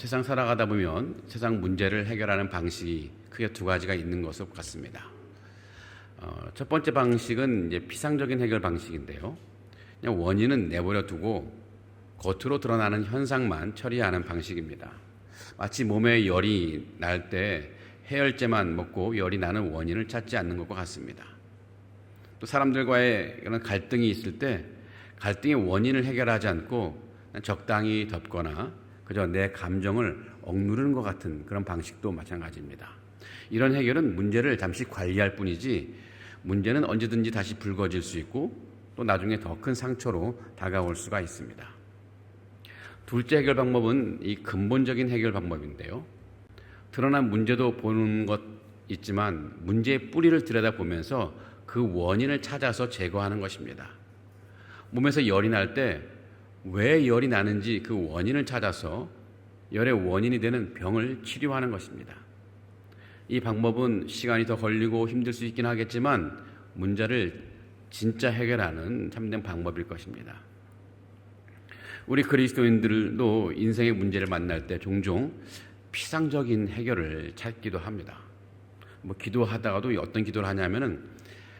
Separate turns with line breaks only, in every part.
세상 살아가다 보면 세상 문제를 해결하는 방식이 크게 두 가지가 있는 것으로 같습니다. 첫 번째 방식은 이제 피상적인 해결 방식인데요. 그냥 원인은 내버려 두고 겉으로 드러나는 현상만 처리하는 방식입니다. 마치 몸에 열이 날 때 해열제만 먹고 열이 나는 원인을 찾지 않는 것과 같습니다. 또 사람들과의 그런 갈등이 있을 때 갈등의 원인을 해결하지 않고 적당히 덮거나 그저 내 감정을 억누르는 것 같은 그런 방식도 마찬가지입니다. 이런 해결은 문제를 잠시 관리할 뿐이지 문제는 언제든지 다시 불거질 수 있고 또 나중에 더 큰 상처로 다가올 수가 있습니다. 둘째 해결 방법은 이 근본적인 해결 방법인데요. 드러난 문제도 보는 것 있지만 문제의 뿌리를 들여다보면서 그 원인을 찾아서 제거하는 것입니다. 몸에서 열이 날 때 왜 열이 나는지 그 원인을 찾아서 열의 원인이 되는 병을 치료하는 것입니다. 이 방법은 시간이 더 걸리고 힘들 수 있긴 하겠지만 문제를 진짜 해결하는 참된 방법일 것입니다. 우리 그리스도인들도 인생의 문제를 만날 때 종종 피상적인 해결을 찾기도 합니다. 기도하다가도 어떤 기도를 하냐면은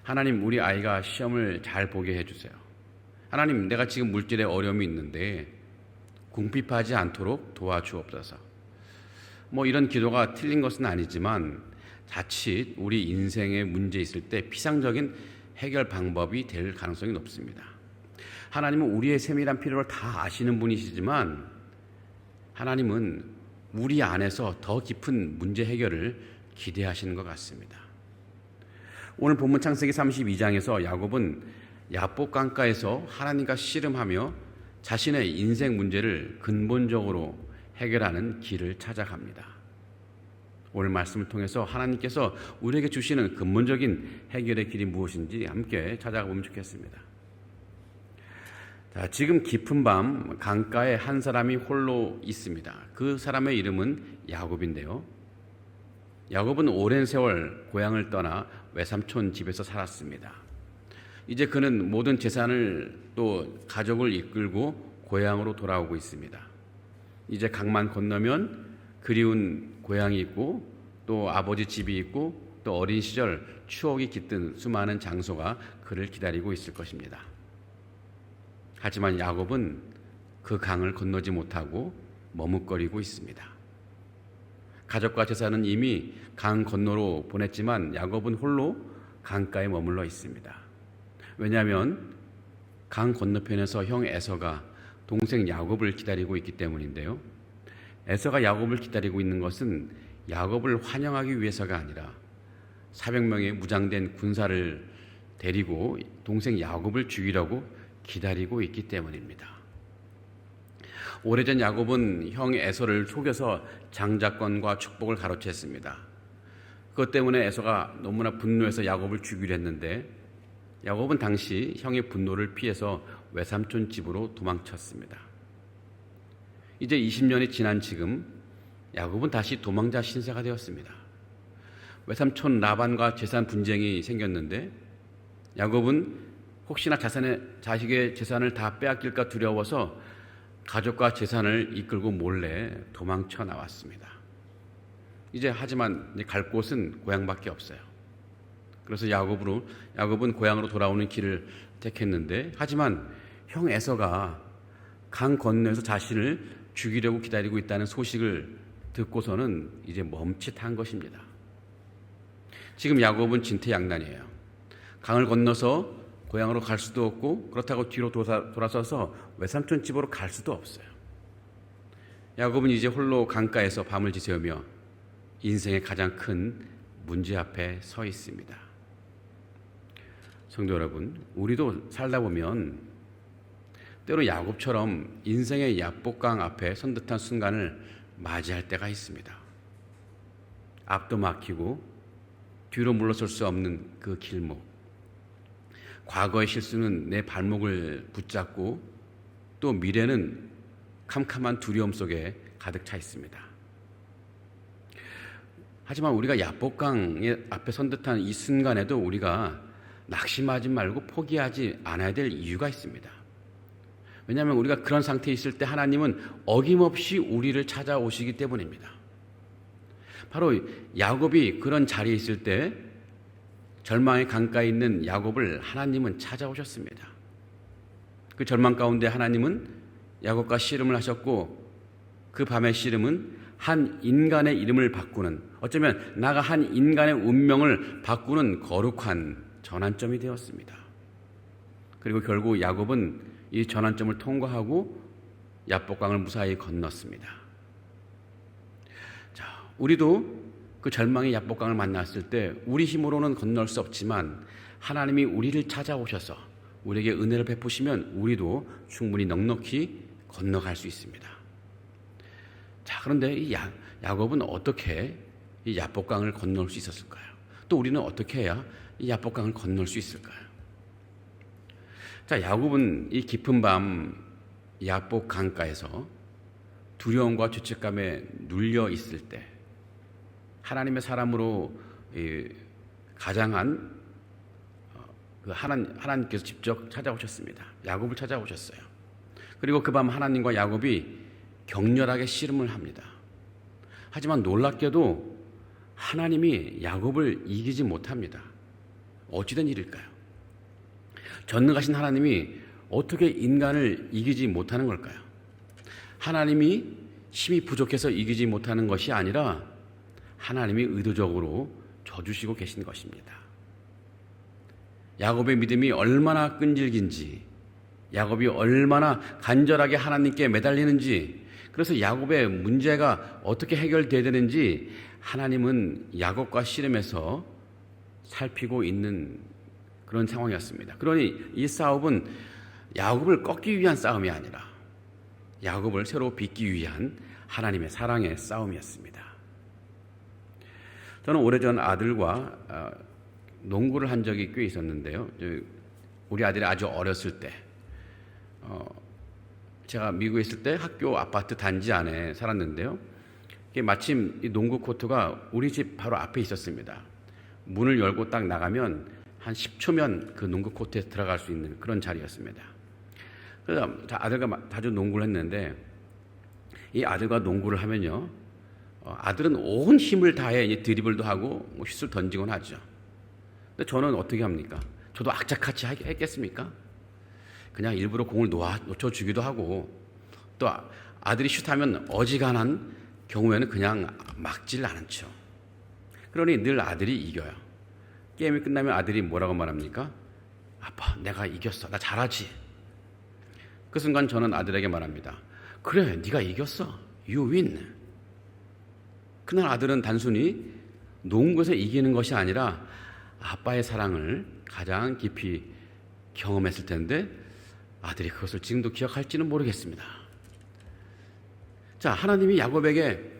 하나님, 우리 아이가 시험을 잘 보게 해주세요. 하나님, 내가 지금 물질에 어려움이 있는데 궁핍하지 않도록 도와주옵소서. 이런 기도가 틀린 것은 아니지만 자칫 우리 인생에 문제 있을 때 피상적인 해결 방법이 될 가능성이 높습니다. 하나님은 우리의 세밀한 필요를 다 아시는 분이시지만 하나님은 우리 안에서 더 깊은 문제 해결을 기대하시는 것 같습니다. 오늘 본문 창세기 32장에서 야곱은 야복 강가에서 하나님과 씨름하며 자신의 인생 문제를 근본적으로 해결하는 길을 찾아갑니다. 오늘 말씀을 통해서 하나님께서 우리에게 주시는 근본적인 해결의 길이 무엇인지 함께 찾아가보면 좋겠습니다. 자, 지금 깊은 밤 강가에 한 사람이 홀로 있습니다. 그 사람의 이름은 야곱인데요. 야곱은 오랜 세월 고향을 떠나 외삼촌 집에서 살았습니다. 이제 그는 모든 재산을 또 가족을 이끌고 고향으로 돌아오고 있습니다. 이제 강만 건너면 그리운 고향이 있고 또 아버지 집이 있고 또 어린 시절 추억이 깃든 수많은 장소가 그를 기다리고 있을 것입니다. 하지만 야곱은 그 강을 건너지 못하고 머뭇거리고 있습니다. 가족과 재산은 이미 강 건너로 보냈지만 야곱은 홀로 강가에 머물러 있습니다. 왜냐하면 강 건너편에서 형 에서가 동생 야곱을 기다리고 있기 때문인데요. 에서가 야곱을 기다리고 있는 것은 야곱을 환영하기 위해서가 아니라 400명의 무장된 군사를 데리고 동생 야곱을 죽이려고 기다리고 있기 때문입니다. 오래전 야곱은 형 에서를 속여서 장자권과 축복을 가로챘습니다. 그것 때문에 에서가 너무나 분노해서 야곱을 죽이려 했는데 야곱은 당시 형의 분노를 피해서 외삼촌 집으로 도망쳤습니다. 이제 20년이 지난 지금 야곱은 다시 도망자 신세가 되었습니다. 외삼촌 라반과 재산 분쟁이 생겼는데 야곱은 혹시나 자식의 재산을 다 빼앗길까 두려워서 가족과 재산을 이끌고 몰래 도망쳐 나왔습니다. 하지만 갈 곳은 고향밖에 없어요. 그래서 야곱은 고향으로 돌아오는 길을 택했는데 하지만 형 에서가 강 건너에서 자신을 죽이려고 기다리고 있다는 소식을 듣고서는 이제 멈칫한 것입니다. 지금 야곱은 진퇴양난이에요. 강을 건너서 고향으로 갈 수도 없고 그렇다고 뒤로 돌아서서 외삼촌 집으로 갈 수도 없어요. 야곱은 이제 홀로 강가에서 밤을 지새우며 인생의 가장 큰 문제 앞에 서 있습니다. 성도 여러분, 우리도 살다 보면 때로 야곱처럼 인생의 야복강 앞에 선 듯한 순간을 맞이할 때가 있습니다. 앞도 막히고 뒤로 물러설 수 없는 그 길목, 과거의 실수는 내 발목을 붙잡고 또 미래는 캄캄한 두려움 속에 가득 차 있습니다. 하지만 우리가 야복강 앞에 선 듯한 이 순간에도 우리가 낙심하지 말고 포기하지 않아야 될 이유가 있습니다. 왜냐하면 우리가 그런 상태에 있을 때 하나님은 어김없이 우리를 찾아오시기 때문입니다. 바로 야곱이 그런 자리에 있을 때 절망의 강가에 있는 야곱을 하나님은 찾아오셨습니다. 그 절망 가운데 하나님은 야곱과 씨름을 하셨고 그 밤의 씨름은 한 인간의 이름을 바꾸는, 어쩌면 나가 한 인간의 운명을 바꾸는 거룩한 전환점이 되었습니다. 그리고 결국 야곱은 이 전환점을 통과하고 야복강을 무사히 건넜습니다. 자, 우리도 그 절망의 야복강을 만났을 때 우리 힘으로는 건널 수 없지만 하나님이 우리를 찾아오셔서 우리에게 은혜를 베푸시면 우리도 충분히 넉넉히 건너갈 수 있습니다. 자, 그런데 이 야곱은 어떻게 이 야복강을 건널 수 있었을까요? 또 우리는 어떻게 해야 이 야복강을 건널 수 있을까요? 자, 야곱은 이 깊은 밤 야복 강가에서 두려움과 죄책감에 눌려 있을 때 하나님의 사람으로 가장한 하나님께서 직접 찾아오셨습니다. 야곱을 찾아오셨어요. 그리고 그 밤 하나님과 야곱이 격렬하게 씨름을 합니다. 하지만 놀랍게도 하나님이 야곱을 이기지 못합니다. 어찌된 일일까요? 전능하신 하나님이 어떻게 인간을 이기지 못하는 걸까요? 하나님이 힘이 부족해서 이기지 못하는 것이 아니라 하나님이 의도적으로 져주시고 계신 것입니다. 야곱의 믿음이 얼마나 끈질긴지, 야곱이 얼마나 간절하게 하나님께 매달리는지, 그래서 야곱의 문제가 어떻게 해결돼야 되는지 하나님은 야곱과 씨름해서 살피고 있는 그런 상황이었습니다. 그러니 이 싸움은 야곱을 꺾기 위한 싸움이 아니라 야곱을 새로 빚기 위한 하나님의 사랑의 싸움이었습니다. 저는 오래전 아들과 농구를 한 적이 꽤 있었는데요. 우리 아들이 아주 어렸을 때 제가 미국에 있을 때 학교 아파트 단지 안에 살았는데요. 마침 이 농구 코트가 우리 집 바로 앞에 있었습니다. 문을 열고 딱 나가면 한 10초면 그 농구 코트에 들어갈 수 있는 그런 자리였습니다. 그래서 아들과 자주 농구를 했는데 이 아들과 농구를 하면요. 아들은 온 힘을 다해 이제 드리블도 하고 뭐 슛을 던지곤 하죠. 근데 저는 어떻게 합니까? 저도 악착같이 했겠습니까? 그냥 일부러 공을 놓쳐주기도 하고 또 아들이 슛하면 어지간한 경우에는 그냥 막질 않죠. 그러니 늘 아들이 이겨요. 게임이 끝나면 아들이 뭐라고 말합니까? 아빠, 내가 이겼어. 나 잘하지. 그 순간 저는 아들에게 말합니다. 그래, 네가 이겼어. You win. 그날 아들은 단순히 농구에서 이기는 것이 아니라 아빠의 사랑을 가장 깊이 경험했을 텐데 아들이 그것을 지금도 기억할지는 모르겠습니다. 자, 하나님이 야곱에게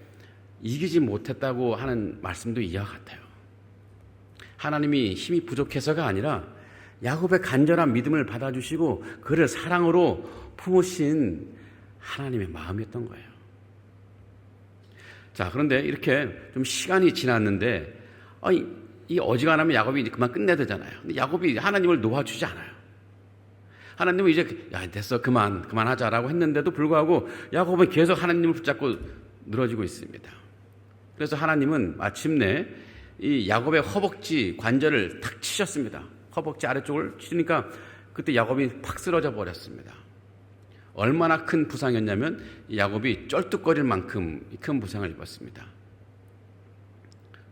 이기지 못했다고 하는 말씀도 이와 같아요. 하나님이 힘이 부족해서가 아니라 야곱의 간절한 믿음을 받아주시고 그를 사랑으로 품으신 하나님의 마음이었던 거예요. 자, 그런데 이렇게 좀 시간이 지났는데 이 어지간하면 야곱이 이제 그만 끝내야 되잖아요. 근데 야곱이 하나님을 놓아주지 않아요. 하나님은 이제 야 됐어 그만하자라고 했는데도 불구하고 야곱은 계속 하나님을 붙잡고 늘어지고 있습니다. 그래서 하나님은 마침내 이 야곱의 허벅지 관절을 탁 치셨습니다. 허벅지 아래쪽을 치니까 그때 야곱이 팍 쓰러져 버렸습니다. 얼마나 큰 부상이었냐면 야곱이 쩔뚝거릴 만큼 큰 부상을 입었습니다.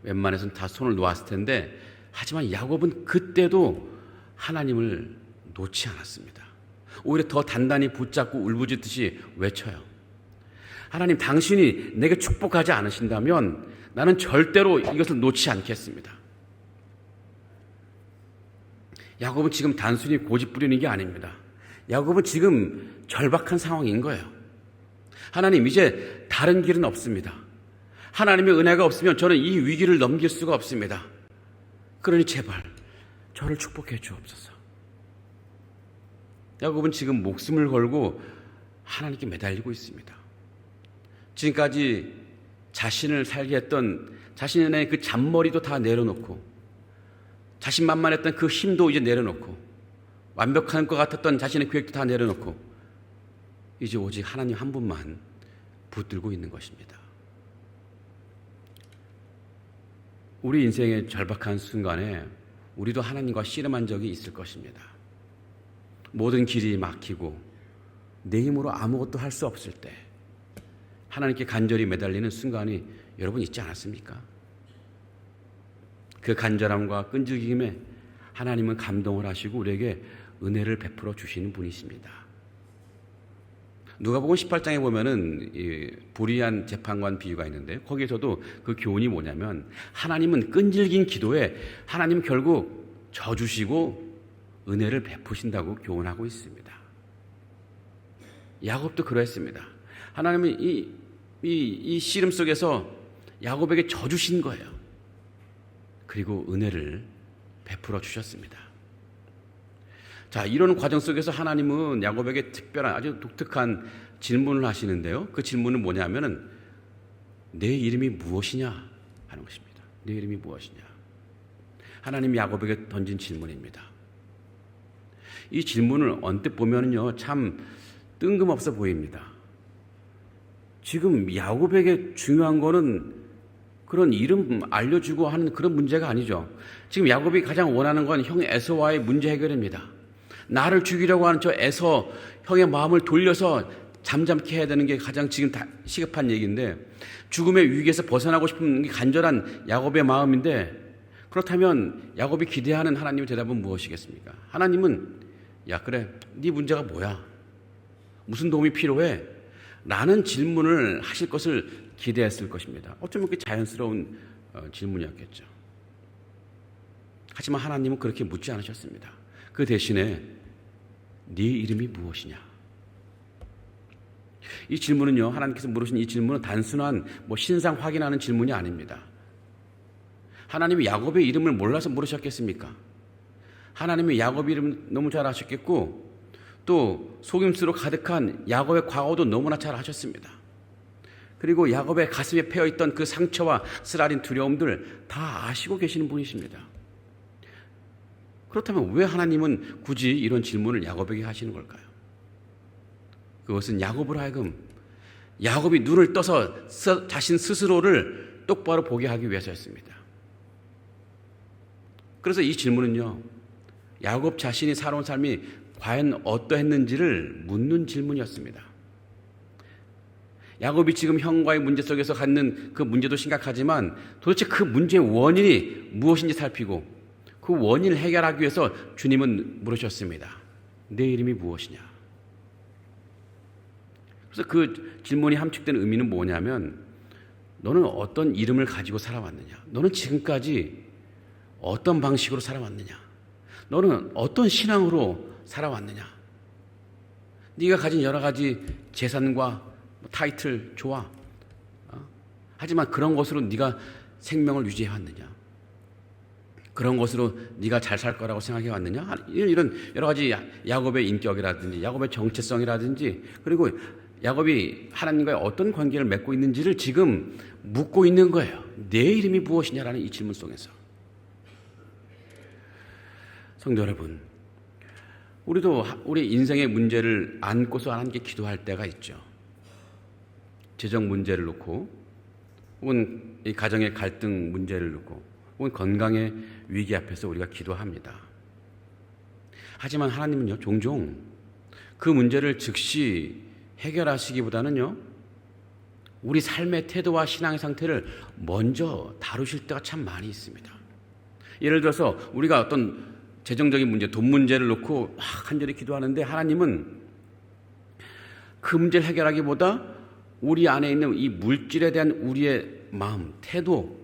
웬만해서는 다 손을 놓았을 텐데 하지만 야곱은 그때도 하나님을 놓지 않았습니다. 오히려 더 단단히 붙잡고 울부짖듯이 외쳐요. 하나님, 당신이 내게 축복하지 않으신다면 나는 절대로 이것을 놓지 않겠습니다. 야곱은 지금 단순히 고집 부리는 게 아닙니다. 야곱은 지금 절박한 상황인 거예요. 하나님, 이제 다른 길은 없습니다. 하나님의 은혜가 없으면 저는 이 위기를 넘길 수가 없습니다. 그러니 제발 저를 축복해 주옵소서. 야곱은 지금 목숨을 걸고 하나님께 매달리고 있습니다. 지금까지 자신을 살게 했던 자신의 그 잔머리도 다 내려놓고 자신만만했던 그 힘도 이제 내려놓고 완벽한 것 같았던 자신의 계획도 다 내려놓고 이제 오직 하나님 한 분만 붙들고 있는 것입니다. 우리 인생의 절박한 순간에 우리도 하나님과 씨름한 적이 있을 것입니다. 모든 길이 막히고 내 힘으로 아무것도 할 수 없을 때 하나님께 간절히 매달리는 순간이 여러분 있지 않았습니까? 그 간절함과 끈질김에 하나님은 감동을 하시고 우리에게 은혜를 베풀어 주시는 분이십니다. 누가복음 18장에 보면은 이 불의한 재판관 비유가 있는데 거기에서도 그 교훈이 뭐냐면 하나님은 끈질긴 기도에 하나님 결국 져주시고 은혜를 베푸신다고 교훈하고 있습니다. 야곱도 그러했습니다. 하나님은 이 씨름 속에서 야곱에게 져주신 거예요. 그리고 은혜를 베풀어 주셨습니다. 자, 이런 과정 속에서 하나님은 야곱에게 특별한 아주 독특한 질문을 하시는데요. 그 질문은 뭐냐면은 내 이름이 무엇이냐 하는 것입니다. 내 이름이 무엇이냐. 하나님이 야곱에게 던진 질문입니다. 이 질문을 언뜻 보면요 참 뜬금없어 보입니다. 지금 야곱에게 중요한 거는 그런 이름 알려주고 하는 그런 문제가 아니죠. 지금 야곱이 가장 원하는 건 형 에서와의 문제 해결입니다. 나를 죽이려고 하는 저 에서 형의 마음을 돌려서 잠잠케 해야 되는 게 가장 지금 시급한 얘기인데 죽음의 위기에서 벗어나고 싶은 게 간절한 야곱의 마음인데 그렇다면 야곱이 기대하는 하나님의 대답은 무엇이겠습니까? 하나님은 야 그래 네 문제가 뭐야? 무슨 도움이 필요해? 라는 질문을 하실 것을 기대했을 것입니다. 어쩌면 그게 자연스러운 질문이었겠죠. 하지만 하나님은 그렇게 묻지 않으셨습니다. 그 대신에 네 이름이 무엇이냐? 이 질문은요 하나님께서 물으신 이 질문은 단순한 신상 확인하는 질문이 아닙니다. 하나님이 야곱의 이름을 몰라서 물으셨겠습니까? 하나님이 야곱 이름 너무 잘 아셨겠고 또 속임수로 가득한 야곱의 과거도 너무나 잘 아셨습니다. 그리고 야곱의 가슴에 패어있던 그 상처와 쓰라린 두려움들 다 아시고 계시는 분이십니다. 그렇다면 왜 하나님은 굳이 이런 질문을 야곱에게 하시는 걸까요? 그것은 야곱으로 하여금 야곱이 눈을 떠서 자신 스스로를 똑바로 보게 하기 위해서였습니다. 그래서 이 질문은요 야곱 자신이 살아온 삶이 과연 어떠했는지를 묻는 질문이었습니다. 야곱이 지금 형과의 문제 속에서 갖는 그 문제도 심각하지만 도대체 그 문제의 원인이 무엇인지 살피고 그 원인을 해결하기 위해서 주님은 물으셨습니다. 내 이름이 무엇이냐? 그래서 그 질문이 함축된 의미는 뭐냐면 너는 어떤 이름을 가지고 살아왔느냐? 너는 지금까지 어떤 방식으로 살아왔느냐? 너는 어떤 신앙으로 살아왔느냐? 네가 가진 여러 가지 재산과 타이틀 좋아. 하지만 그런 것으로 네가 생명을 유지해왔느냐? 그런 것으로 네가 잘 살 거라고 생각해왔느냐? 이런 여러 가지 야곱의 인격이라든지 야곱의 정체성이라든지 그리고 야곱이 하나님과의 어떤 관계를 맺고 있는지를 지금 묻고 있는 거예요. 내 이름이 무엇이냐라는 이 질문 속에서. 성도 여러분, 우리도 우리 인생의 문제를 안고서 하나님께 기도할 때가 있죠. 재정 문제를 놓고 혹은 이 가정의 갈등 문제를 놓고 혹은 건강의 위기 앞에서 우리가 기도합니다. 하지만 하나님은요 종종 그 문제를 즉시 해결하시기보다는요 우리 삶의 태도와 신앙의 상태를 먼저 다루실 때가 참 많이 있습니다. 예를 들어서 우리가 어떤 재정적인 문제, 돈 문제를 놓고 간절히 기도하는데 하나님은 그 문제를 해결하기보다 우리 안에 있는 이 물질에 대한 우리의 마음, 태도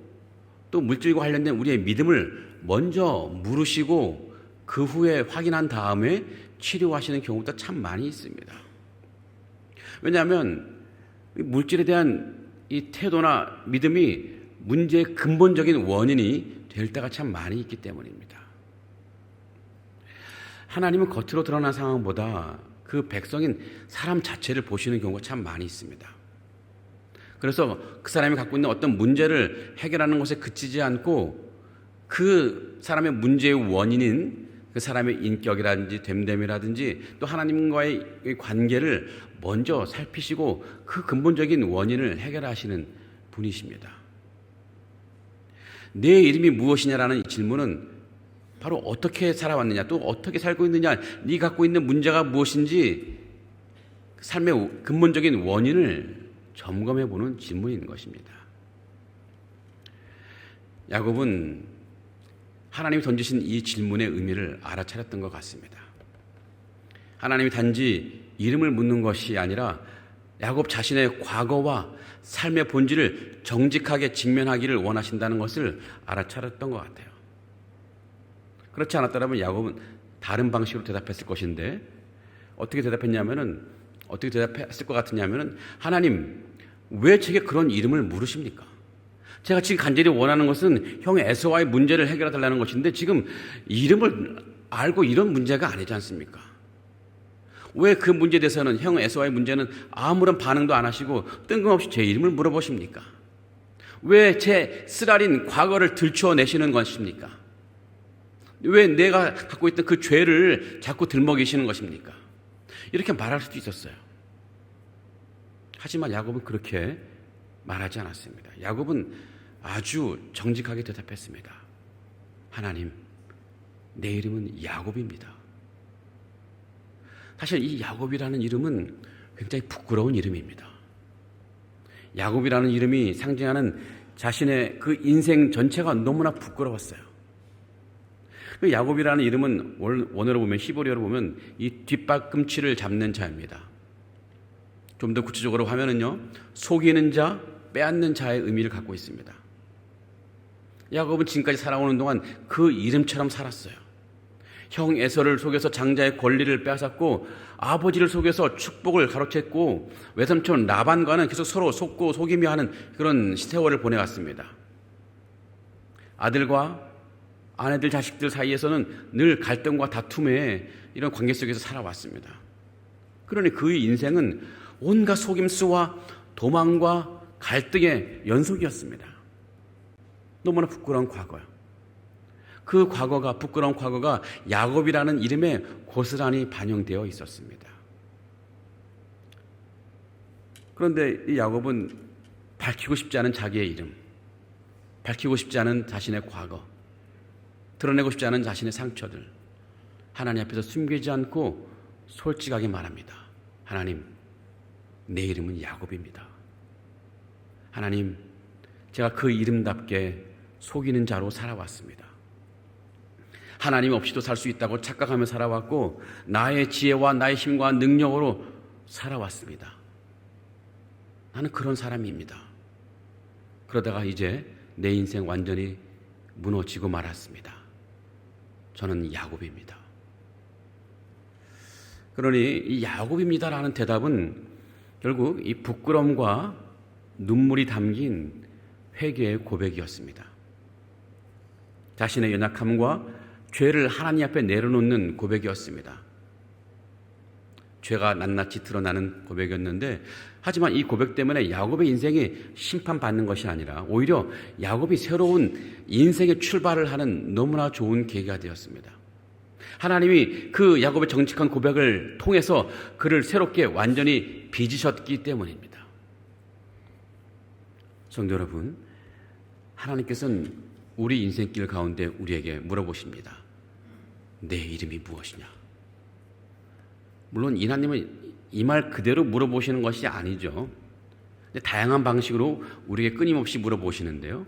또 물질과 관련된 우리의 믿음을 먼저 물으시고 그 후에 확인한 다음에 치료하시는 경우도 참 많이 있습니다. 왜냐하면 물질에 대한 이 태도나 믿음이 문제의 근본적인 원인이 될 때가 참 많이 있기 때문입니다. 하나님은 겉으로 드러난 상황보다 그 백성인 사람 자체를 보시는 경우가 참 많이 있습니다. 그래서 그 사람이 갖고 있는 어떤 문제를 해결하는 것에 그치지 않고 그 사람의 문제의 원인인 그 사람의 인격이라든지 됨됨이라든지 또 하나님과의 관계를 먼저 살피시고 그 근본적인 원인을 해결하시는 분이십니다. 내 이름이 무엇이냐라는 이 질문은 바로 어떻게 살아왔느냐, 또 어떻게 살고 있느냐, 네 갖고 있는 문제가 무엇인지 삶의 근본적인 원인을 점검해 보는 질문인 것입니다. 야곱은 하나님이 던지신 이 질문의 의미를 알아차렸던 것 같습니다. 하나님이 단지 이름을 묻는 것이 아니라 야곱 자신의 과거와 삶의 본질을 정직하게 직면하기를 원하신다는 것을 알아차렸던 것 같아요. 그렇지 않았더라면 야곱은 다른 방식으로 대답했을 것인데 어떻게 대답했냐면은 어떻게 대답했을 것 같으냐면은 하나님 왜 제게 그런 이름을 물으십니까? 제가 지금 간절히 원하는 것은 형 에서와의 문제를 해결해 달라는 것인데 지금 이름을 알고 이런 문제가 아니지 않습니까? 왜 그 문제에 대해서는 형 에서와의 문제는 아무런 반응도 안 하시고 뜬금없이 제 이름을 물어보십니까? 왜 제 쓰라린 과거를 들추어내시는 것입니까? 왜 내가 갖고 있던 그 죄를 자꾸 들먹이시는 것입니까? 이렇게 말할 수도 있었어요. 하지만 야곱은 그렇게 말하지 않았습니다. 야곱은 아주 정직하게 대답했습니다. 하나님, 내 이름은 야곱입니다. 사실 이 야곱이라는 이름은 굉장히 부끄러운 이름입니다. 야곱이라는 이름이 상징하는 자신의 그 인생 전체가 너무나 부끄러웠어요. 야곱이라는 이름은 원어로 보면 히브리어로 보면 이 뒷발꿈치를 잡는 자입니다. 좀 더 구체적으로 하면은요, 속이는 자, 빼앗는 자의 의미를 갖고 있습니다. 야곱은 지금까지 살아오는 동안 그 이름처럼 살았어요. 형 에서를 속여서 장자의 권리를 빼앗았고 아버지를 속여서 축복을 가로챘고 외삼촌 라반과는 계속 서로 속고 속이며 하는 그런 세월을 보내왔습니다. 아들과 아내들, 자식들 사이에서는 늘 갈등과 다툼의 이런 관계 속에서 살아왔습니다. 그러니 그의 인생은 온갖 속임수와 도망과 갈등의 연속이었습니다. 너무나 부끄러운 과거요. 그 과거가, 부끄러운 과거가 야곱이라는 이름에 고스란히 반영되어 있었습니다. 그런데 이 야곱은 밝히고 싶지 않은 자기의 이름, 밝히고 싶지 않은 자신의 과거, 드러내고 싶지 않은 자신의 상처들, 하나님 앞에서 숨기지 않고 솔직하게 말합니다. 하나님, 내 이름은 야곱입니다. 하나님, 제가 그 이름답게 속이는 자로 살아왔습니다. 하나님 없이도 살 수 있다고 착각하며 살아왔고 나의 지혜와 나의 힘과 능력으로 살아왔습니다. 나는 그런 사람입니다. 그러다가 이제 내 인생 완전히 무너지고 말았습니다. 저는 야곱입니다. 그러니 이 야곱입니다라는 대답은 결국 이 부끄러움과 눈물이 담긴 회개의 고백이었습니다. 자신의 연약함과 죄를 하나님 앞에 내려놓는 고백이었습니다. 죄가 낱낱이 드러나는 고백이었는데 하지만 이 고백 때문에 야곱의 인생이 심판받는 것이 아니라 오히려 야곱이 새로운 인생의 출발을 하는 너무나 좋은 계기가 되었습니다. 하나님이 그 야곱의 정직한 고백을 통해서 그를 새롭게 완전히 빚으셨기 때문입니다. 성도 여러분, 하나님께서는 우리 인생길 가운데 우리에게 물어보십니다. 내 이름이 무엇이냐? 물론 이하나님은 이 말 그대로 물어보시는 것이 아니죠. 다양한 방식으로 우리에게 끊임없이 물어보시는데요.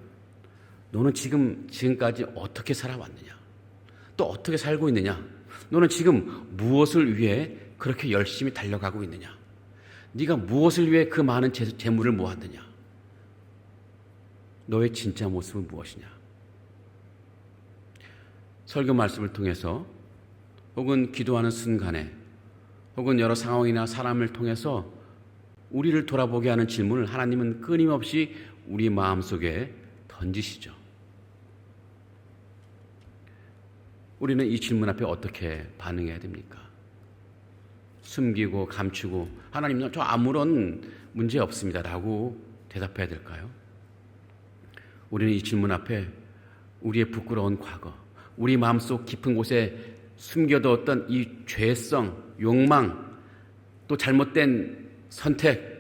너는 지금까지 어떻게 살아왔느냐? 또 어떻게 살고 있느냐? 너는 지금 무엇을 위해 그렇게 열심히 달려가고 있느냐? 네가 무엇을 위해 그 많은 재물을 모았느냐? 너의 진짜 모습은 무엇이냐? 설교 말씀을 통해서 혹은 기도하는 순간에 혹은 여러 상황이나 사람을 통해서 우리를 돌아보게 하는 질문을 하나님은 끊임없이 우리 마음속에 던지시죠. 우리는 이 질문 앞에 어떻게 반응해야 됩니까? 숨기고 감추고 하나님 저 아무런 문제 없습니다 라고 대답해야 될까요? 우리는 이 질문 앞에 우리의 부끄러운 과거, 우리 마음속 깊은 곳에 숨겨두었던 이 죄성, 욕망, 또 잘못된 선택,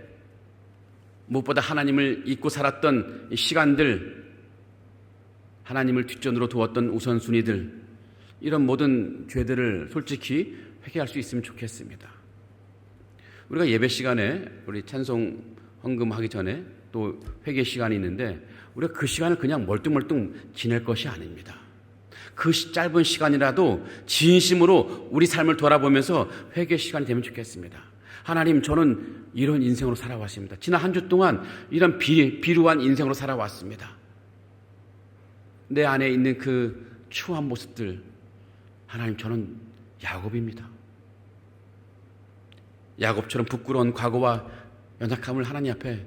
무엇보다 하나님을 잊고 살았던 시간들, 하나님을 뒷전으로 두었던 우선순위들, 이런 모든 죄들을 솔직히 회개할 수 있으면 좋겠습니다. 우리가 예배 시간에 우리 찬송 헌금하기 전에 또 회개 시간이 있는데 우리가 그 시간을 그냥 멀뚱멀뚱 지낼 것이 아닙니다. 그 짧은 시간이라도 진심으로 우리 삶을 돌아보면서 회개 시간이 되면 좋겠습니다. 하나님, 저는 이런 인생으로 살아왔습니다. 지난 한 주 동안 이런 비루한 인생으로 살아왔습니다. 내 안에 있는 그 추한 모습들, 하나님, 저는 야곱입니다. 야곱처럼 부끄러운 과거와 연약함을 하나님 앞에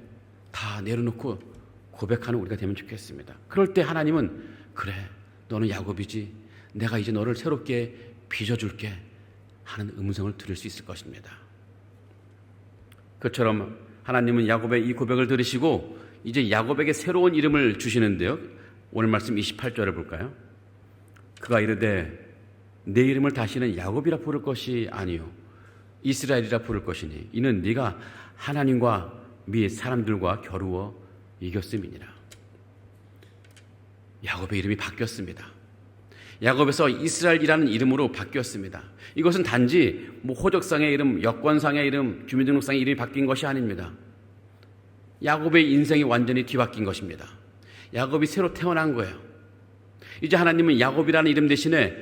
다 내려놓고 고백하는 우리가 되면 좋겠습니다. 그럴 때 하나님은, 그래, 너는 야곱이지, 내가 이제 너를 새롭게 빚어줄게 하는 음성을 들을 수 있을 것입니다. 그처럼 하나님은 야곱의 이 고백을 들으시고 이제 야곱에게 새로운 이름을 주시는데요. 오늘 말씀 28절을 볼까요? 그가 이르되 내 이름을 다시는 야곱이라 부를 것이 아니요 이스라엘이라 부를 것이니 이는 네가 하나님과 및 사람들과 겨루어 이겼음이니라. 야곱의 이름이 바뀌었습니다. 야곱에서 이스라엘이라는 이름으로 바뀌었습니다. 이것은 단지 호적상의 이름, 여권상의 이름, 주민등록상의 이름이 바뀐 것이 아닙니다. 야곱의 인생이 완전히 뒤바뀐 것입니다. 야곱이 새로 태어난 거예요. 이제 하나님은 야곱이라는 이름 대신에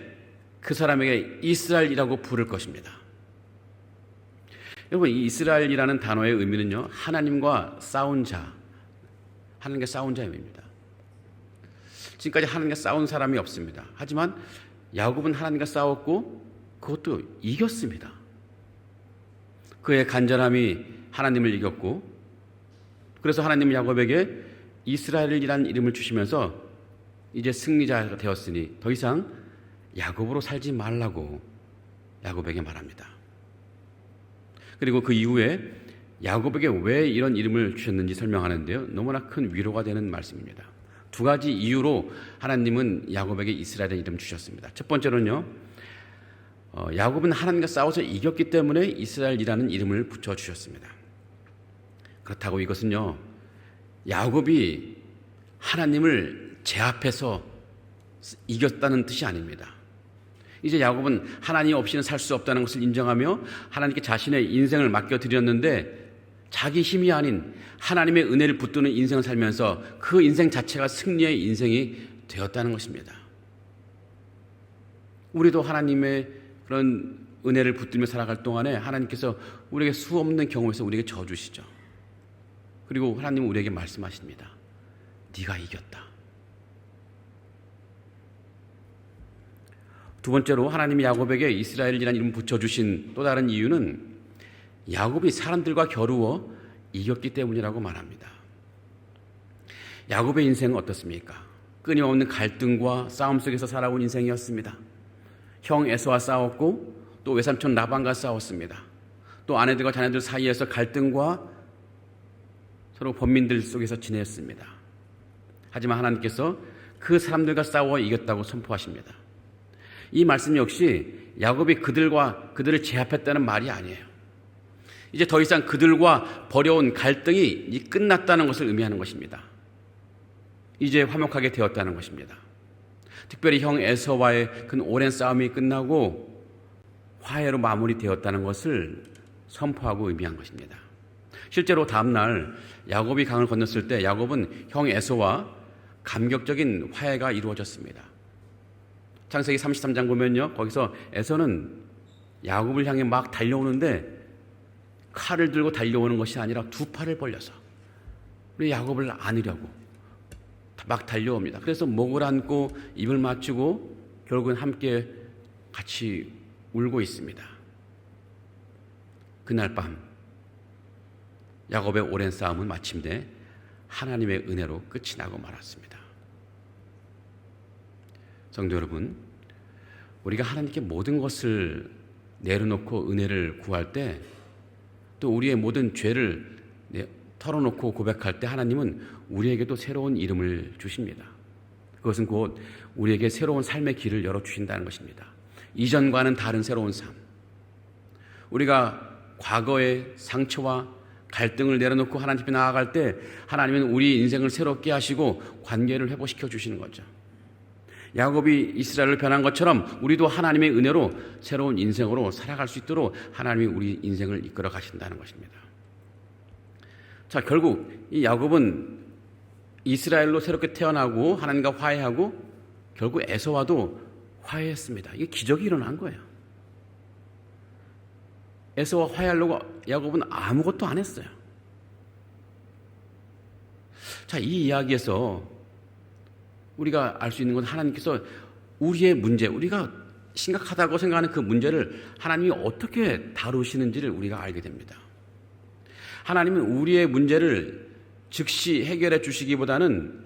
그 사람에게 이스라엘이라고 부를 것입니다. 여러분, 이 이스라엘이라는 단어의 의미는요, 하나님과 싸운 자, 하나님과 싸운 자의 의미입니다. 지금까지 하나님과 싸운 사람이 없습니다. 하지만 야곱은 하나님과 싸웠고 그것도 이겼습니다. 그의 간절함이 하나님을 이겼고, 그래서 하나님은 야곱에게 이스라엘이라는 이름을 주시면서 이제 승리자가 되었으니 더 이상 야곱으로 살지 말라고 야곱에게 말합니다. 그리고 그 이후에 야곱에게 왜 이런 이름을 주셨는지 설명하는데요, 너무나 큰 위로가 되는 말씀입니다. 두 가지 이유로 하나님은 야곱에게 이스라엘의 이름을 주셨습니다. 첫 번째로는요, 야곱은 하나님과 싸워서 이겼기 때문에 이스라엘이라는 이름을 붙여주셨습니다. 그렇다고 이것은요, 야곱이 하나님을 제압해서 이겼다는 뜻이 아닙니다. 이제 야곱은 하나님 없이는 살 수 없다는 것을 인정하며 하나님께 자신의 인생을 맡겨드렸는데 자기 힘이 아닌 하나님의 은혜를 붙드는 인생을 살면서 그 인생 자체가 승리의 인생이 되었다는 것입니다. 우리도 하나님의 그런 은혜를 붙들며 살아갈 동안에 하나님께서 우리에게 수없는 경험에서 우리에게 져 주시죠. 그리고 하나님은 우리에게 말씀하십니다. 네가 이겼다. 두 번째로 하나님이 야곱에게 이스라엘이라는 이름을 붙여주신 또 다른 이유는 야곱이 사람들과 겨루어 이겼기 때문이라고 말합니다. 야곱의 인생은 어떻습니까? 끊임없는 갈등과 싸움 속에서 살아온 인생이었습니다. 형 에서와 싸웠고 또 외삼촌 라반과 싸웠습니다. 또 아내들과 자녀들 사이에서 갈등과 서로 범민들 속에서 지냈습니다. 하지만 하나님께서 그 사람들과 싸워 이겼다고 선포하십니다. 이 말씀 역시 야곱이 그들을 제압했다는 말이 아니에요. 이제 더 이상 그들과 벌여온 갈등이 끝났다는 것을 의미하는 것입니다. 이제 화목하게 되었다는 것입니다. 특별히 형 에서와의 그 오랜 싸움이 끝나고 화해로 마무리되었다는 것을 선포하고 의미한 것입니다. 실제로 다음날 야곱이 강을 건넜을 때 야곱은 형 에서와 감격적인 화해가 이루어졌습니다. 창세기 33장 보면요, 거기서 에서는 야곱을 향해 막 달려오는데 칼을 들고 달려오는 것이 아니라 두 팔을 벌려서 우리 야곱을 안으려고 막 달려옵니다. 그래서 목을 안고 입을 맞추고 결국은 함께 같이 울고 있습니다. 그날 밤 야곱의 오랜 싸움은 마침내 하나님의 은혜로 끝이 나고 말았습니다. 성도 여러분, 우리가 하나님께 모든 것을 내려놓고 은혜를 구할 때, 또 우리의 모든 죄를 털어놓고 고백할 때 하나님은 우리에게도 새로운 이름을 주십니다. 그것은 곧 우리에게 새로운 삶의 길을 열어주신다는 것입니다. 이전과는 다른 새로운 삶. 우리가 과거의 상처와 갈등을 내려놓고 하나님 앞에 나아갈 때 하나님은 우리 인생을 새롭게 하시고 관계를 회복시켜 주시는 거죠. 야곱이 이스라엘을 변한 것처럼 우리도 하나님의 은혜로 새로운 인생으로 살아갈 수 있도록 하나님이 우리 인생을 이끌어 가신다는 것입니다. 자, 결국 이 야곱은 이스라엘로 새롭게 태어나고 하나님과 화해하고 결국 에서와도 화해했습니다. 이게 기적이 일어난 거예요. 에서와 화해하려고 야곱은 아무것도 안 했어요. 자, 이 이야기에서 우리가 알 수 있는 건 하나님께서 우리의 문제, 우리가 심각하다고 생각하는 그 문제를 하나님이 어떻게 다루시는지를 우리가 알게 됩니다. 하나님은 우리의 문제를 즉시 해결해 주시기보다는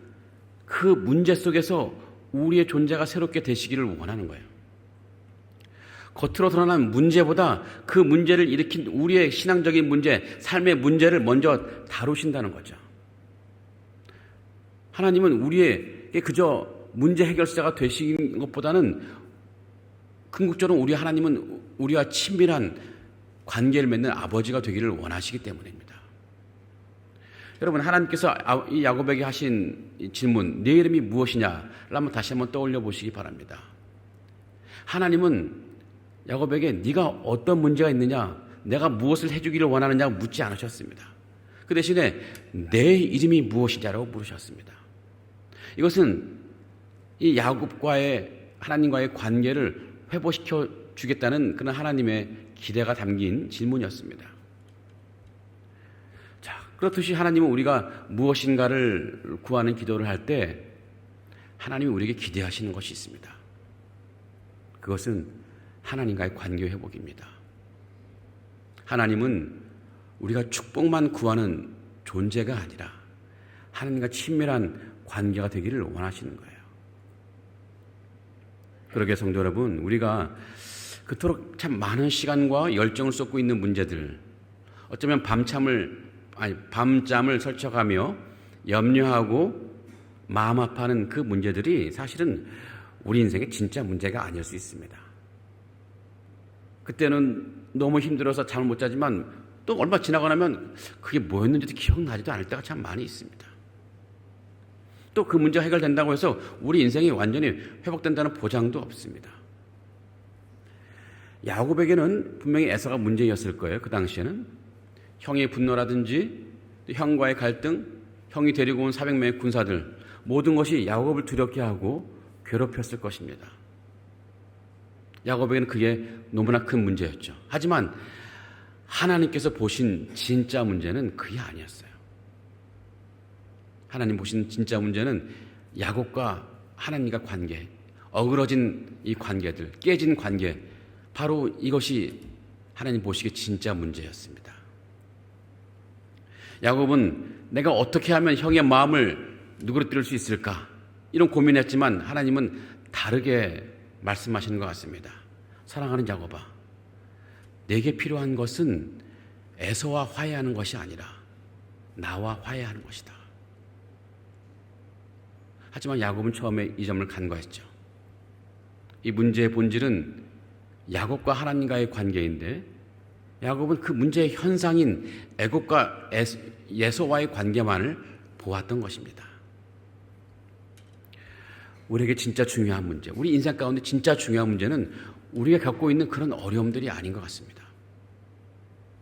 그 문제 속에서 우리의 존재가 새롭게 되시기를 원하는 거예요. 겉으로 드러난 문제보다 그 문제를 일으킨 우리의 신앙적인 문제, 삶의 문제를 먼저 다루신다는 거죠. 하나님은 우리에게 그저 문제 해결자가 되시는 것보다는 궁극적으로 우리 하나님은 우리와 친밀한 관계를 맺는 아버지가 되기를 원하시기 때문입니다. 여러분, 하나님께서 이 야곱에게 하신 질문, 네 이름이 무엇이냐를 한번 다시 한번 떠올려 보시기 바랍니다. 하나님은 야곱에게 네가 어떤 문제가 있느냐, 내가 무엇을 해주기를 원하느냐 묻지 않으셨습니다. 그 대신에 내 이름이 무엇이냐라고 물으셨습니다. 이것은 이 야곱과의 하나님과의 관계를 회복시켜 주겠다는 그런 하나님의 기대가 담긴 질문이었습니다. 자, 그렇듯이 하나님은 우리가 무엇인가를 구하는 기도를 할 때 하나님이 우리에게 기대하시는 것이 있습니다. 그것은 하나님과의 관계 회복입니다. 하나님은 우리가 축복만 구하는 존재가 아니라 하나님과 친밀한 관계가 되기를 원하시는 거예요. 그러게 성도 여러분, 우리가 그토록 참 많은 시간과 열정을 쏟고 있는 문제들, 어쩌면 밤잠을 설쳐가며 염려하고 마음 아파하는 그 문제들이 사실은 우리 인생의 진짜 문제가 아닐 수 있습니다. 그때는 너무 힘들어서 잠을 못 자지만 또 얼마 지나고 나면 그게 뭐였는지도 기억나지도 않을 때가 참 많이 있습니다. 또 그 문제가 해결된다고 해서 우리 인생이 완전히 회복된다는 보장도 없습니다. 야곱에게는 분명히 에서가 문제였을 거예요. 그 당시에는 형의 분노라든지 형과의 갈등, 형이 데리고 온 400명의 군사들, 모든 것이 야곱을 두렵게 하고 괴롭혔을 것입니다. 야곱에게는 그게 너무나 큰 문제였죠. 하지만 하나님께서 보신 진짜 문제는 그게 아니었어요. 하나님 보신 진짜 문제는 야곱과 하나님과 관계, 어그러진 이 관계들, 깨진 관계, 바로 이것이 하나님 보시기에 진짜 문제였습니다. 야곱은 내가 어떻게 하면 형의 마음을 누그러뜨릴 수 있을까? 이런 고민했지만 하나님은 다르게 말씀하시는 것 같습니다. 사랑하는 야곱아, 내게 필요한 것은 에서와 화해하는 것이 아니라 나와 화해하는 것이다. 하지만 야곱은 처음에 이 점을 간과했죠. 이 문제의 본질은 야곱과 하나님과의 관계인데 야곱은 그 문제의 현상인 애굽과 예서와의 관계만을 보았던 것입니다. 우리에게 진짜 중요한 문제, 우리 인생 가운데 진짜 중요한 문제는 우리가 겪고 있는 그런 어려움들이 아닌 것 같습니다.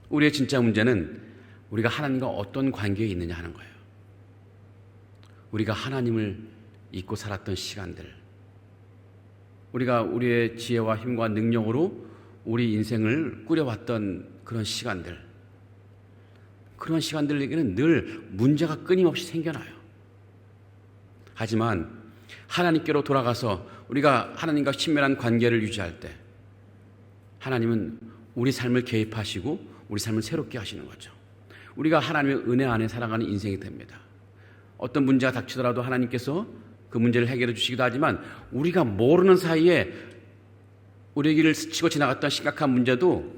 우리의 진짜 문제는 우리가 하나님과 어떤 관계에 있느냐 하는 거예요. 우리가 하나님을 잊고 살았던 시간들, 우리가 우리의 지혜와 힘과 능력으로 우리 인생을 꾸려왔던 그런 시간들, 그런 시간들에게는 늘 문제가 끊임없이 생겨나요. 하지만 하나님께로 돌아가서 우리가 하나님과 친밀한 관계를 유지할 때 하나님은 우리 삶을 개입하시고 우리 삶을 새롭게 하시는 거죠. 우리가 하나님의 은혜 안에 살아가는 인생이 됩니다. 어떤 문제가 닥치더라도 하나님께서 그 문제를 해결해 주시기도 하지만 우리가 모르는 사이에 우리 길을 스치고 지나갔던 심각한 문제도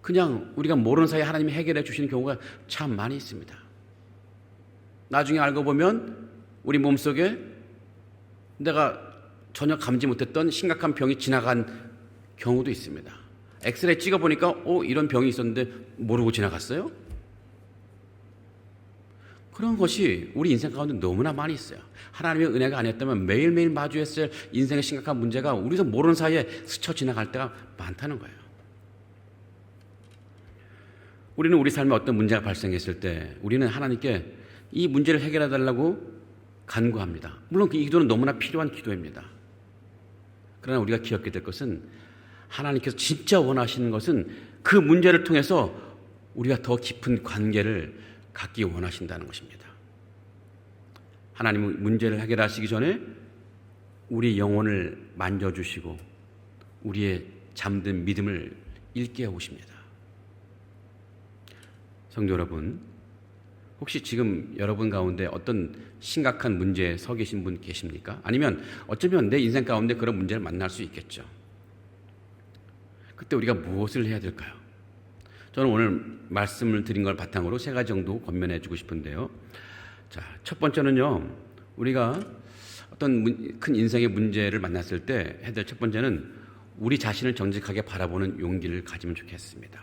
그냥 우리가 모르는 사이에 하나님이 해결해 주시는 경우가 참 많이 있습니다. 나중에 알고 보면 우리 몸속에 내가 전혀 감지 못했던 심각한 병이 지나간 경우도 있습니다. 엑스레이 찍어보니까 이런 병이 있었는데 모르고 지나갔어요? 그런 것이 우리 인생 가운데 너무나 많이 있어요. 하나님의 은혜가 아니었다면 매일매일 마주했을 인생의 심각한 문제가 우리도 모르는 사이에 스쳐 지나갈 때가 많다는 거예요. 우리는 우리 삶에 어떤 문제가 발생했을 때 우리는 하나님께 이 문제를 해결해 달라고 간구합니다. 물론 그 기도는 너무나 필요한 기도입니다. 그러나 우리가 기억해야 될 것은 하나님께서 진짜 원하시는 것은 그 문제를 통해서 우리가 더 깊은 관계를 갖기 원하신다는 것입니다. 하나님은 문제를 해결하시기 전에 우리 영혼을 만져주시고 우리의 잠든 믿음을 일깨워 오십니다. 성도 여러분, 혹시 지금 여러분 가운데 어떤 심각한 문제에 서 계신 분 계십니까? 아니면 어쩌면 내 인생 가운데 그런 문제를 만날 수 있겠죠. 그때 우리가 무엇을 해야 될까요? 저는 오늘 말씀을 드린 걸 바탕으로 3가지 정도 권면해 주고 싶은데요. 자, 첫 번째는요, 우리가 어떤 큰 인생의 문제를 만났을 때 해야 될 첫 번째는 우리 자신을 정직하게 바라보는 용기를 가지면 좋겠습니다.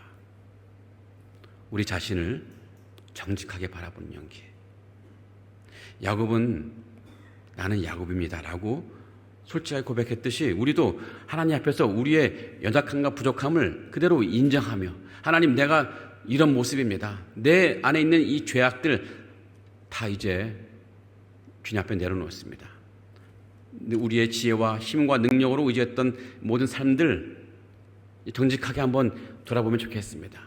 우리 자신을 정직하게 바라보는 용기. 야곱은 나는 야곱입니다 라고 솔직하게 고백했듯이 우리도 하나님 앞에서 우리의 연약함과 부족함을 그대로 인정하며 하나님, 내가 이런 모습입니다. 내 안에 있는 이 죄악들 다 이제 주님 앞에 내려놓습니다. 우리의 지혜와 힘과 능력으로 의지했던 모든 삶들 정직하게 한번 돌아보면 좋겠습니다.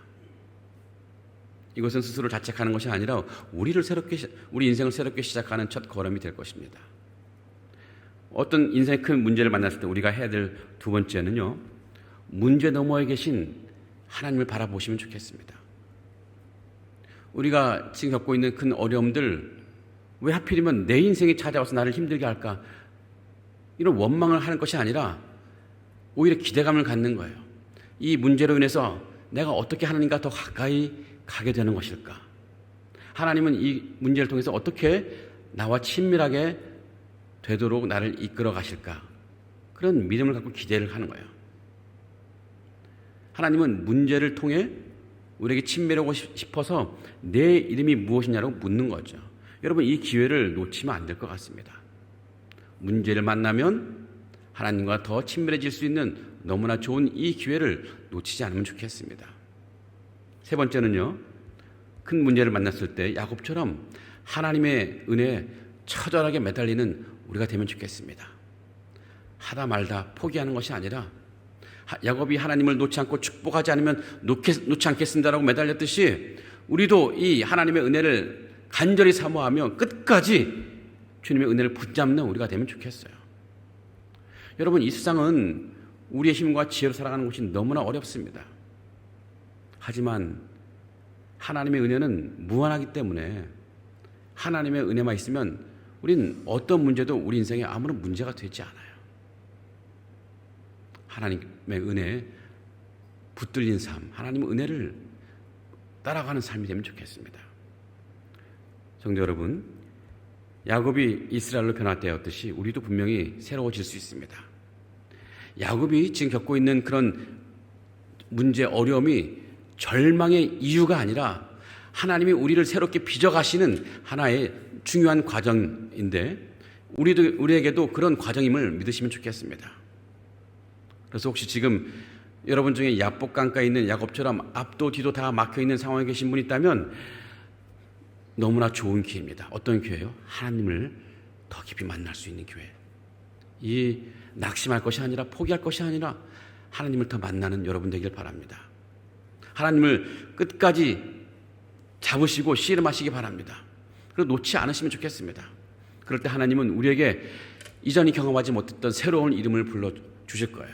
이것은 스스로 자책하는 것이 아니라 우리 인생을 새롭게 시작하는 첫 걸음이 될 것입니다. 어떤 인생의 큰 문제를 만났을 때 우리가 해야 될 두 번째는요, 문제 너머에 계신 하나님을 바라보시면 좋겠습니다. 우리가 지금 겪고 있는 큰 어려움들, 왜 하필이면 내 인생이 찾아와서 나를 힘들게 할까? 이런 원망을 하는 것이 아니라 오히려 기대감을 갖는 거예요. 이 문제로 인해서 내가 어떻게 하나님과 더 가까이 가게 되는 것일까? 하나님은 이 문제를 통해서 어떻게 나와 친밀하게 되도록 나를 이끌어 가실까? 그런 믿음을 갖고 기대를 하는 거예요. 하나님은 문제를 통해 우리에게 친밀하고 싶어서 내 이름이 무엇이냐고 묻는 거죠. 여러분, 이 기회를 놓치면 안 될 것 같습니다. 문제를 만나면 하나님과 더 친밀해질 수 있는 너무나 좋은 이 기회를 놓치지 않으면 좋겠습니다. 세 번째는요, 큰 문제를 만났을 때 야곱처럼 하나님의 은혜에 처절하게 매달리는 우리가 되면 좋겠습니다. 하다 말다 포기하는 것이 아니라 야곱이 하나님을 놓지 않고 축복하지 않으면 놓지 않겠습니다라고 매달렸듯이 우리도 이 하나님의 은혜를 간절히 사모하며 끝까지 주님의 은혜를 붙잡는 우리가 되면 좋겠어요. 여러분, 이 세상은 우리의 힘과 지혜로 살아가는 것이 너무나 어렵습니다. 하지만 하나님의 은혜는 무한하기 때문에 하나님의 은혜만 있으면 우린 어떤 문제도 우리 인생에 아무런 문제가 되지 않아요. 하나님의 은혜에 붙들린 삶, 하나님의 은혜를 따라가는 삶이 되면 좋겠습니다. 성도 여러분, 야곱이 이스라엘로 변화되었듯이 우리도 분명히 새로워질 수 있습니다. 야곱이 지금 겪고 있는 그런 문제, 어려움이 절망의 이유가 아니라 하나님이 우리를 새롭게 빚어가시는 하나의 중요한 과정인데 우리에게도 그런 과정임을 믿으시면 좋겠습니다. 그래서 혹시 지금 여러분 중에 야복강가에 있는 야곱처럼 앞도 뒤도 다 막혀있는 상황에 계신 분이 있다면 너무나 좋은 기회입니다. 어떤 기회예요? 하나님을 더 깊이 만날 수 있는 기회. 이 낙심할 것이 아니라 포기할 것이 아니라 하나님을 더 만나는 여러분 되길 바랍니다. 하나님을 끝까지 잡으시고 씨름하시기 바랍니다. 그리고 놓지 않으시면 좋겠습니다. 그럴 때 하나님은 우리에게 이전에 경험하지 못했던 새로운 이름을 불러주실 거예요.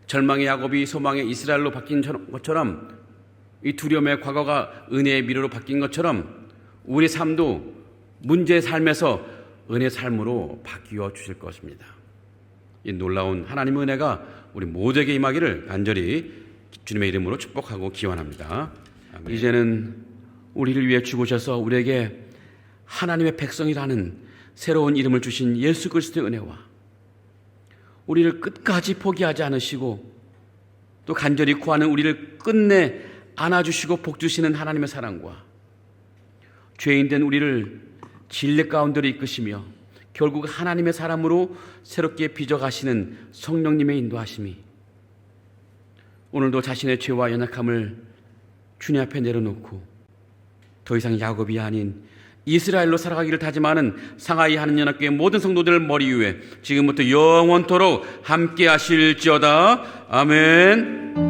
절망의 야곱이 소망의 이스라엘로 바뀐 것처럼, 이 두려움의 과거가 은혜의 미래로 바뀐 것처럼 우리 삶도 문제의 삶에서 은혜의 삶으로 바뀌어 주실 것입니다. 이 놀라운 하나님의 은혜가 우리 모두에게 임하기를 간절히 주님의 이름으로 축복하고 기원합니다. 아멘. 이제는 우리를 위해 죽으셔서 우리에게 하나님의 백성이라는 새로운 이름을 주신 예수 그리스도의 은혜와 우리를 끝까지 포기하지 않으시고 또 간절히 구하는 우리를 끝내 안아주시고 복주시는 하나님의 사랑과 죄인된 우리를 진리 가운데로 이끄시며 결국 하나님의 사람으로 새롭게 빚어가시는 성령님의 인도하심이 오늘도 자신의 죄와 연약함을 주님 앞에 내려놓고 더 이상 야곱이 아닌 이스라엘로 살아가기를 다짐하는 상하이 하느님연합교회 모든 성도들 머리 위에 지금부터 영원토록 함께 하실지어다. 아멘.